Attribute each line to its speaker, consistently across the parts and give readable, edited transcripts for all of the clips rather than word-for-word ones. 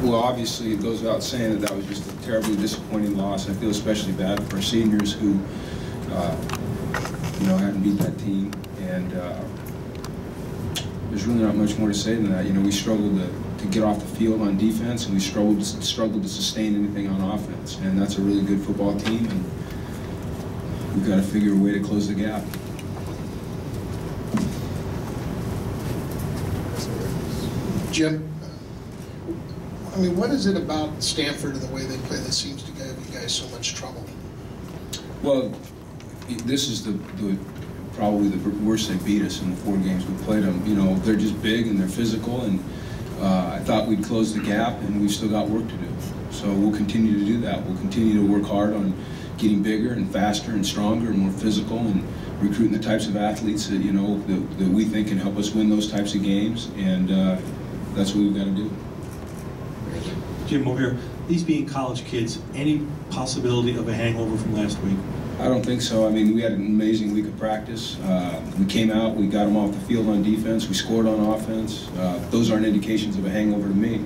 Speaker 1: Well, obviously, it goes without saying that that was just a terribly disappointing loss. I feel especially bad for our seniors who, you know, hadn't beat that team. And there's really not much more to say than that. You know, we struggled to get off the field on defense, and we struggled to sustain anything on offense. And that's a really good football team, and we've got to figure a way to close the gap.
Speaker 2: Jim, I mean, what is it about Stanford and the way they play that seems to give you guys so much trouble?
Speaker 1: Well, this is probably the worst they beat us in the 4 games we played them. You know, they're just big and they're physical, and I thought we'd close the gap, and we've still got work to do. So we'll continue to do that. We'll continue to work hard on getting bigger and faster and stronger and more physical, and recruiting the types of athletes that, you know, that we think can help us win those types of games, and that's what we've got to do.
Speaker 3: Jim, over here, these being college kids, any possibility of a hangover from last week?
Speaker 1: I don't think so. I mean, we had an amazing week of practice. We came out, we got them off the field on defense, we scored on offense. Those aren't indications of a hangover to me.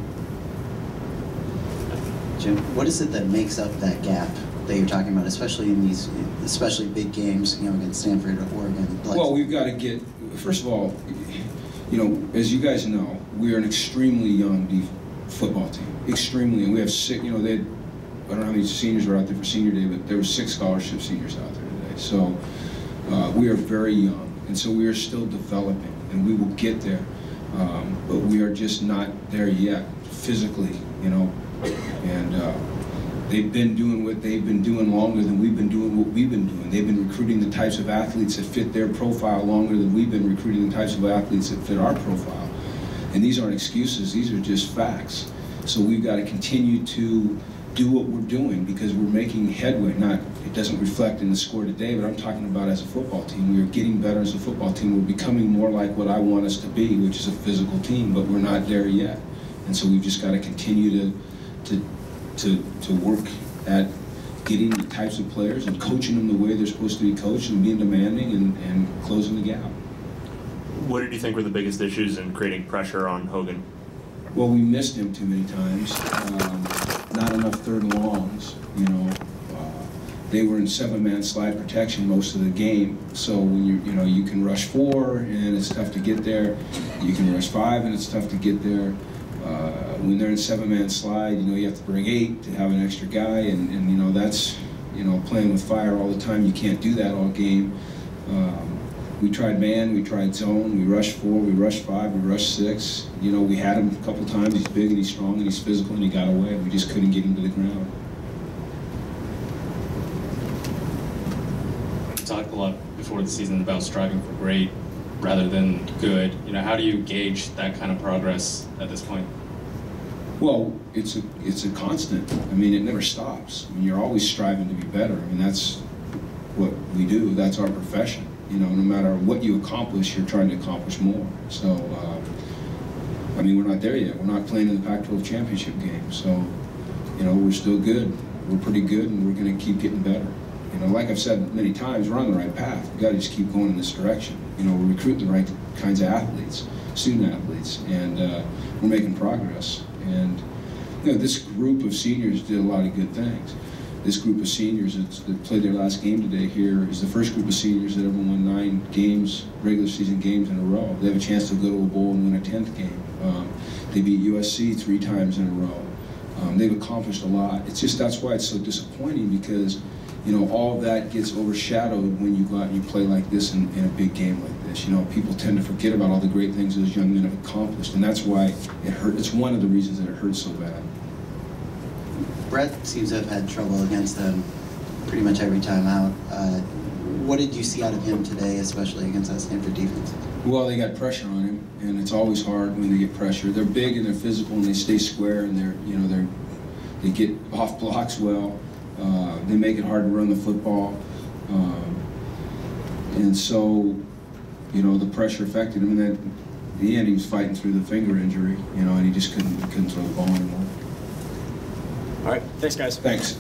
Speaker 4: Jim, what is it that makes up that gap that you're talking about, especially in these, especially big games, you know, against Stanford or Oregon?
Speaker 1: Well, we've got to get, first of all, you know, as you guys know, we are an extremely young football team. Extremely, and we have 6, you know, I don't know how many seniors are out there for senior day, but there were 6 scholarship seniors out there today. So we are very young, and so we are still developing, and we will get there. But we are just not there yet, physically, you know. And they've been doing what they've been doing longer than we've been doing what we've been doing. They've been recruiting the types of athletes that fit their profile longer than we've been recruiting the types of athletes that fit our profile. And these aren't excuses, these are just facts. So we've got to continue to do what we're doing because we're making headway. It doesn't reflect in the score today, but I'm talking about as a football team. We are getting better as a football team. We're becoming more like what I want us to be, which is a physical team, but we're not there yet. And so we've just got to continue to work at getting the types of players and coaching them the way they're supposed to be coached and being demanding and closing the gap.
Speaker 5: What did you think were the biggest issues in creating pressure on Hogan?
Speaker 1: Well, we missed him too many times. Not enough third and longs, you know. They were in 7-man slide protection most of the game. So when you can rush 4 and it's tough to get there. You can rush 5 and it's tough to get there. When they're in 7-man slide, you know, you have to bring 8 to have an extra guy, and you know, that's, you know, playing with fire all the time. You can't do that all game. We tried man, we tried zone, we rushed 4, we rushed 5, we rushed 6. You know, we had him a couple times. He's big and he's strong and he's physical and he got away. We just couldn't get him to the ground.
Speaker 6: We talked a lot before the season about striving for great rather than good. You know, how do you gauge that kind of progress at this point?
Speaker 1: Well, it's a constant. I mean, it never stops. I mean, you're always striving to be better. I mean, that's what we do. That's our profession. You know, no matter what you accomplish, you're trying to accomplish more. So, I mean, we're not there yet. We're not playing in the Pac-12 championship game. So, you know, we're still good. We're pretty good, and we're going to keep getting better. You know, like I've said many times, we're on the right path. We've got to just keep going in this direction. You know, we're recruiting the right kinds of athletes, student athletes, and we're making progress. And, you know, this group of seniors did a lot of good things. This group of seniors that played their last game today here is the first group of seniors that ever won 9 games, regular season games in a row. They have a chance to go to a bowl and win a 10th game. They beat USC 3 times in a row. They've accomplished a lot. It's just, that's why it's so disappointing, because, you know, all of that gets overshadowed when you go out and you play like this in a big game like this. You know, people tend to forget about all the great things those young men have accomplished, and that's why it hurt. It's one of the reasons that it hurts so bad.
Speaker 4: Brett seems to have had trouble against them pretty much every time out. What did you see out of him today, especially against that Stanford defense?
Speaker 1: Well, they got pressure on him, and it's always hard when they get pressure. They're big and they're physical and they stay square, and they get off blocks well. They make it hard to run the football, and so, you know, the pressure affected him. And then in the end, he was fighting through the finger injury, you know, and he just couldn't throw the ball anymore.
Speaker 5: All right, thanks, guys.
Speaker 1: Thanks.